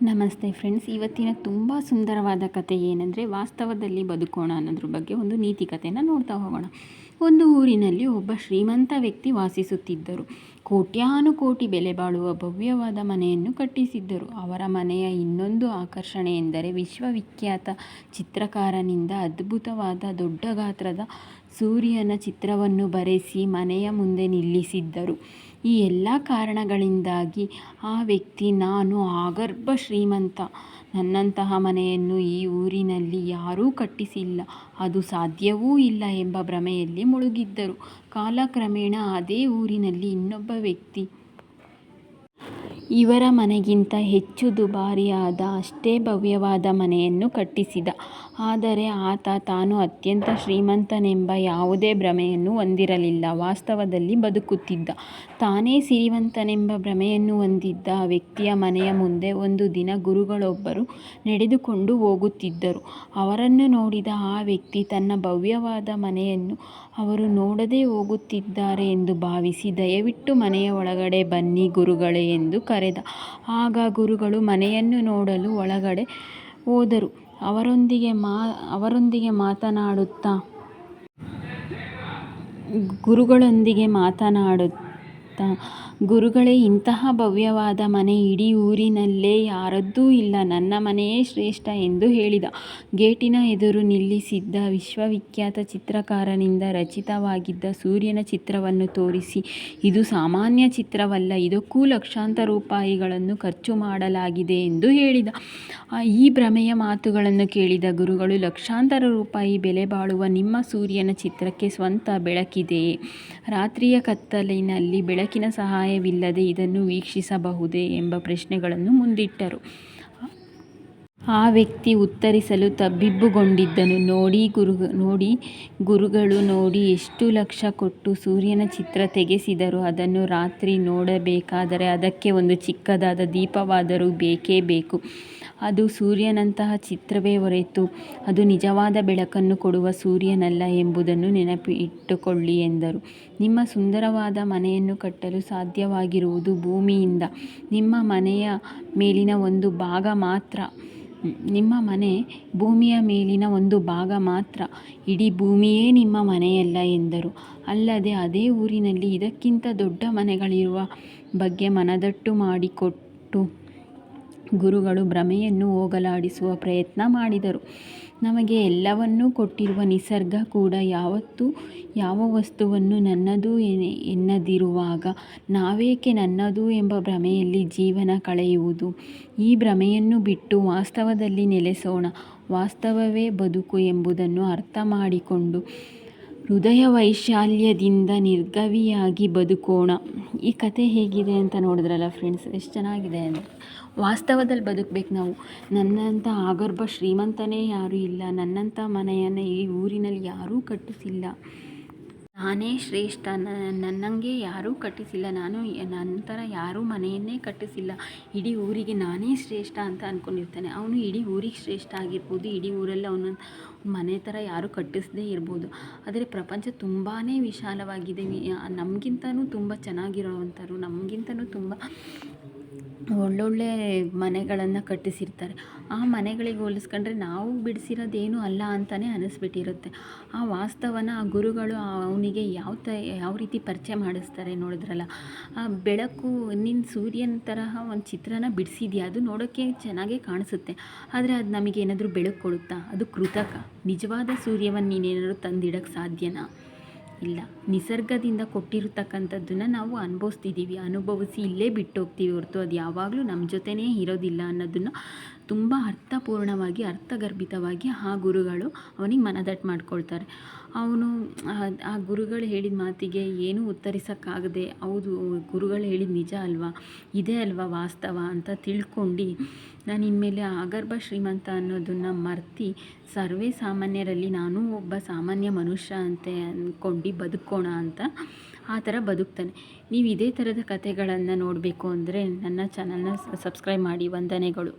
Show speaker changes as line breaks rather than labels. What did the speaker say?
ನಮಸ್ತೆ ಫ್ರೆಂಡ್ಸ್, ಇವತ್ತಿನ ತುಂಬ ಸುಂದರವಾದ ಕತೆ ಏನಂದರೆ ವಾಸ್ತವದಲ್ಲಿ ಬದುಕೋಣ ಅನ್ನೋದ್ರ ಬಗ್ಗೆ ಒಂದು ನೀತಿ ಕಥೆನ ನೋಡ್ತಾ ಹೋಗೋಣ. ಒಂದು ಊರಿನಲ್ಲಿ ಒಬ್ಬ ಶ್ರೀಮಂತ ವ್ಯಕ್ತಿ ವಾಸಿಸುತ್ತಿದ್ದರು. ಕೋಟ್ಯಾನುಕೋಟಿ ಬೆಲೆ ಬಾಳುವ ಭವ್ಯವಾದ ಮನೆಯನ್ನು ಕಟ್ಟಿಸಿದ್ದರು. ಅವರ ಮನೆಯ ಇನ್ನೊಂದು ಆಕರ್ಷಣೆ ಎಂದರೆ ವಿಶ್ವವಿಖ್ಯಾತ ಚಿತ್ರಕಾರನಿಂದ ಅದ್ಭುತವಾದ ದೊಡ್ಡ ಗಾತ್ರದ ಸೂರ್ಯನ ಚಿತ್ರವನ್ನು ಬರೆಸಿ ಮನೆಯ ಮುಂದೆ ನಿಲ್ಲಿಸಿದ್ದರು. ಈ ಎಲ್ಲ ಕಾರಣಗಳಿಂದಾಗಿ ಆ ವ್ಯಕ್ತಿ, ನಾನು ಆಗರ್ಭ ಶ್ರೀಮಂತ, ನನ್ನಂತಹ ಮನೆಯನ್ನು ಈ ಊರಿನಲ್ಲಿ ಯಾರೂ ಕಟ್ಟಿಸಿಲ್ಲ, ಅದು ಸಾಧ್ಯವೂ ಇಲ್ಲ ಎಂಬ ಭ್ರಮೆಯಲ್ಲಿ ಮುಳುಗಿದ್ದರು. ಕಾಲಕ್ರಮೇಣ ಅದೇ ಊರಿನಲ್ಲಿ ಇನ್ನೊಬ್ಬ ವ್ಯಕ್ತಿ ಇವರ ಮನೆಗಿಂತ ಹೆಚ್ಚು ದುಬಾರಿಯಾದ ಅಷ್ಟೇ ಭವ್ಯವಾದ ಮನೆಯನ್ನು ಕಟ್ಟಿಸಿದ. ಆದರೆ ಆತ ತಾನು ಅತ್ಯಂತ ಶ್ರೀಮಂತನೆಂಬ ಯಾವುದೇ ಭ್ರಮೆಯನ್ನು ಹೊಂದಿರಲಿಲ್ಲ. ವಾಸ್ತವದಲ್ಲಿ ಬದುಕುತ್ತಿದ್ದ. ತಾನೇ ಸಿರಿವಂತನೆಂಬ ಭ್ರಮೆಯನ್ನು ಹೊಂದಿದ್ದ ಆ ವ್ಯಕ್ತಿಯ ಮನೆಯ ಮುಂದೆ ಒಂದು ದಿನ ಗುರುಗಳೊಬ್ಬರು ನಡೆದುಕೊಂಡು ಹೋಗುತ್ತಿದ್ದರು. ಅವರನ್ನು ನೋಡಿದ ಆ ವ್ಯಕ್ತಿ ತನ್ನ ಭವ್ಯವಾದ ಮನೆಯನ್ನು ಅವರು ನೋಡದೆ ಹೋಗುತ್ತಿದ್ದಾರೆ ಎಂದು ಭಾವಿಸಿ, ದಯವಿಟ್ಟು ಮನೆಯ ಒಳಗಡೆ ಬನ್ನಿ ಗುರುಗಳೇ ಎಂದು ಕರೆದ. ಆಗ ಗುರುಗಳು ಮನೆಯನ್ನು ನೋಡಲು ಒಳಗಡೆ ಹೋದರು. ಅವರೊಂದಿಗೆ ಮಾತನಾಡುತ್ತಾ, ಗುರುಗಳೇ, ಇಂತಹ ಭವ್ಯವಾದ ಮನೆ ಇಡೀ ಊರಿನಲ್ಲೇ ಯಾರದ್ದೂ ಇಲ್ಲ, ನನ್ನ ಮನೆಯೇ ಶ್ರೇಷ್ಠ ಎಂದು ಹೇಳಿದ. ಗೇಟಿನ ಎದುರು ನಿಲ್ಲಿಸಿದ್ದ ವಿಶ್ವವಿಖ್ಯಾತ ಚಿತ್ರಕಾರನಿಂದ ರಚಿತವಾಗಿದ್ದ ಸೂರ್ಯನ ಚಿತ್ರವನ್ನು ತೋರಿಸಿ, ಇದು ಸಾಮಾನ್ಯ ಚಿತ್ರವಲ್ಲ, ಇದಕ್ಕೂ ಲಕ್ಷಾಂತರ ರೂಪಾಯಿಗಳನ್ನು ಖರ್ಚು ಮಾಡಲಾಗಿದೆ ಎಂದು ಹೇಳಿದ. ಈ ಭ್ರಮೆಯ ಮಾತುಗಳನ್ನು ಕೇಳಿದ ಗುರುಗಳು, ಲಕ್ಷಾಂತರ ರೂಪಾಯಿ ಬೆಲೆ ಬಾಳುವ ನಿಮ್ಮ ಸೂರ್ಯನ ಚಿತ್ರಕ್ಕೆ ಸ್ವಂತ ಬೆಳಕಿದೆಯೇ? ರಾತ್ರಿಯ ಕತ್ತಲಿನಲ್ಲಿ ಬೆಳಕಿನ ಸಹಾಯವಿಲ್ಲದೆ ಇದನ್ನು ವೀಕ್ಷಿಸಬಹುದೇ ಎಂಬ ಪ್ರಶ್ನೆಗಳನ್ನು ಮುಂದಿಟ್ಟರು. ಆ ವ್ಯಕ್ತಿ ಉತ್ತರಿಸಲು ತಬ್ಬಿಬ್ಬುಗೊಂಡಿದ್ದನು. ನೋಡಿ ಗುರುಗಳು, ನೋಡಿ ಎಷ್ಟು ಲಕ್ಷ ಕೊಟ್ಟು ಸೂರ್ಯನ ಚಿತ್ರ ತೆಗೆಸಿದರೂ ಅದನ್ನು ರಾತ್ರಿ ನೋಡಬೇಕಾದರೆ ಅದಕ್ಕೆ ಒಂದು ಚಿಕ್ಕದಾದ ದೀಪವಾದರೂ ಬೇಕೇ ಬೇಕು. ಅದು ಸೂರ್ಯನಂತಹ ಚಿತ್ರವೇ ಹೊರತು ಅದು ನಿಜವಾದ ಬೆಳಕನ್ನು ಕೊಡುವ ಸೂರ್ಯನಲ್ಲ ಎಂಬುದನ್ನು ನೆನಪಿಟ್ಟುಕೊಳ್ಳಿ ಎಂದರು. ನಿಮ್ಮ ಸುಂದರವಾದ ಮನೆಯನ್ನು ಕಟ್ಟಲು ಸಾಧ್ಯವಾಗಿರುವುದು ಭೂಮಿಯಿಂದ. ನಿಮ್ಮ ಮನೆಯ ಮೇಲಿನ ಒಂದು ಭಾಗ ಮಾತ್ರ. ಭೂಮಿಯ ಮೇಲಿನ ಒಂದು ಭಾಗ ಮಾತ್ರ, ಇಡೀ ಭೂಮಿಯೇ ನಿಮ್ಮ ಮನೆಯಲ್ಲ ಎಂದರು. ಅಲ್ಲದೆ ಅದೇ ಊರಿನಲ್ಲಿ ಇದಕ್ಕಿಂತ ದೊಡ್ಡ ಮನೆಗಳಿರುವ ಬಗ್ಗೆ ಮನದಟ್ಟು ಮಾಡಿಕೊಟ್ಟು ಗುರುಗಳು ಭ್ರಮೆಯನ್ನು ಹೋಗಲಾಡಿಸುವ ಪ್ರಯತ್ನ ಮಾಡಿದರು. ನಮಗೆ ಎಲ್ಲವನ್ನೂ ಕೊಟ್ಟಿರುವ ನಿಸರ್ಗ ಕೂಡ ಯಾವತ್ತೂ ಯಾವ ವಸ್ತುವನ್ನು ನನ್ನದು ಎನ್ನದಿರುವಾಗ ನಾವೇಕೆ ನನ್ನದು ಎಂಬ ಭ್ರಮೆಯಲ್ಲಿ ಜೀವನ ಕಳೆಯುವುದು? ಈ ಭ್ರಮೆಯನ್ನು ಬಿಟ್ಟು ವಾಸ್ತವದಲ್ಲಿ ನೆಲೆಸೋಣ. ವಾಸ್ತವವೇ ಬದುಕು ಎಂಬುದನ್ನು ಅರ್ಥ ಮಾಡಿಕೊಂಡು ಹೃದಯ ವೈಶಾಲ್ಯದಿಂದ ನಿರ್ಭೀತಿಯಾಗಿ ಬದುಕೋಣ. ಈ ಕತೆ ಹೇಗಿದೆ ಅಂತ ನೋಡಿದ್ರಲ್ಲ ಫ್ರೆಂಡ್ಸ್, ಎಷ್ಟು ಚೆನ್ನಾಗಿದೆ ಅಂದರೆ, ವಾಸ್ತವದಲ್ಲಿ ಬದುಕಬೇಕು ನಾವು. ನನ್ನಂಥ ಆಗರ್ಭ ಶ್ರೀಮಂತನೇ ಯಾರೂ ಇಲ್ಲ, ನನ್ನಂಥ ಮನೆಯನ್ನು ಈ ಊರಿನಲ್ಲಿ ಯಾರೂ ಕಟ್ಟಿಸಿಲ್ಲ, ನಾನೇ ಶ್ರೇಷ್ಠ, ನನ್ನಂಗೆ ಯಾರೂ ಕಟ್ಟಿಸಿಲ್ಲ, ನಂತರ ಯಾರೂ ಮನೆಯನ್ನೇ ಕಟ್ಟಿಸಿಲ್ಲ, ಇಡೀ ಊರಿಗೆ ನಾನೇ ಶ್ರೇಷ್ಠ ಅಂತ ಅಂದ್ಕೊಂಡಿರ್ತಾನೆ. ಅವನು ಇಡೀ ಊರಿಗೆ ಶ್ರೇಷ್ಠ ಆಗಿರ್ಬೋದು, ಇಡೀ ಊರಲ್ಲಿ ಅವನ ಮನೆ ಥರ ಯಾರೂ ಕಟ್ಟಿಸದೇ ಇರ್ಬೋದು. ಆದರೆ ಪ್ರಪಂಚ ತುಂಬಾ ವಿಶಾಲವಾಗಿದೆ. ನಮಗಿಂತನೂ ತುಂಬ ಚೆನ್ನಾಗಿರೋವಂಥವ್ರು, ನಮಗಿಂತನೂ ತುಂಬ ಒಳ್ಳೊಳ್ಳೆ ಮನೆಗಳನ್ನು ಕಟ್ಟಿಸಿರ್ತಾರೆ. ಆ ಮನೆಗಳಿಗೆ ಹೋಲಿಸ್ಕೊಂಡ್ರೆ ನಾವು ಬಿಡಿಸಿರೋದೇನೂ ಅಲ್ಲ ಅಂತಲೇ ಅನಿಸ್ಬಿಟ್ಟಿರುತ್ತೆ. ಆ ವಾಸ್ತವನ ಆ ಗುರುಗಳು ಅವನಿಗೆ ಯಾವ ರೀತಿ ಪರಿಚಯ ಮಾಡಿಸ್ತಾರೆ ನೋಡಿದ್ರಲ್ಲ. ಆ ಬೆಳಕು, ನೀನು ಸೂರ್ಯನ ತರಹ ಒಂದು ಚಿತ್ರನ ಬಿಡಿಸಿದ್ಯಾ, ಅದು ನೋಡೋಕ್ಕೆ ಚೆನ್ನಾಗೇ ಕಾಣಿಸುತ್ತೆ, ಆದರೆ ಅದು ನಮಗೇನಾದರೂ ಬೆಳಕು ಕೊಡುತ್ತಾ? ಅದು ಕೃತಕ. ನಿಜವಾದ ಸೂರ್ಯವನ್ನು ನೀನೇನಾದರೂ ತಂದಿಡೋಕ್ಕೆ ಸಾಧ್ಯನಾ? ಇಲ್ಲ. ನಿಸರ್ಗದಿಂದ ಕೊಟ್ಟಿರತಕ್ಕಂಥದ್ದನ್ನು ನಾವು ಅನುಭವಿಸಿ ಇಲ್ಲೇ ಬಿಟ್ಟು ಹೋಗ್ತೀವಿ ಹೊರತು ಅದು ಯಾವಾಗಲೂ ನಮ್ಮ ಜೊತೆನೇ ಇರೋದಿಲ್ಲ ಅನ್ನೋದನ್ನು ತುಂಬ ಅರ್ಥಪೂರ್ಣವಾಗಿ, ಅರ್ಥಗರ್ಭಿತವಾಗಿ ಆ ಗುರುಗಳು ಅವನಿಗೆ ಮನದಟ್ಟು ಮಾಡ್ಕೊಳ್ತಾರೆ. ಅವನು ಆ ಗುರುಗಳು ಹೇಳಿದ ಮಾತಿಗೆ ಏನೂ ಉತ್ತರಿಸೋಕ್ಕಾಗದೆ, ಹೌದು ಗುರುಗಳು ಹೇಳಿದ ನಿಜ ಅಲ್ವಾ, ಇದೇ ಅಲ್ವಾ ವಾಸ್ತವ ಅಂತ ತಿಳ್ಕೊಂಡು, ನಾನು ಇನ್ಮೇಲೆ ಆಗರ್ಭ ಶ್ರೀಮಂತ ಅನ್ನೋದನ್ನು ಮರ್ತು ಸರ್ವೇ ಸಾಮಾನ್ಯರಲ್ಲಿ ನಾನು ಒಬ್ಬ ಸಾಮಾನ್ಯ ಮನುಷ್ಯ ಅಂತ ಅಂದ್ಕೊಂಡು ಬದುಕೋಣ ಅಂತ ಆ ಥರ ಬದುಕ್ತಾನೆ. ನೀವು ಇದೇ ಥರದ ಕಥೆಗಳನ್ನು ನೋಡಬೇಕು ಅಂದರೆ ನನ್ನ ಚಾನಲ್ನ ಸಬ್ಸ್ಕ್ರೈಬ್ ಮಾಡಿ. ವಂದನೆಗಳು.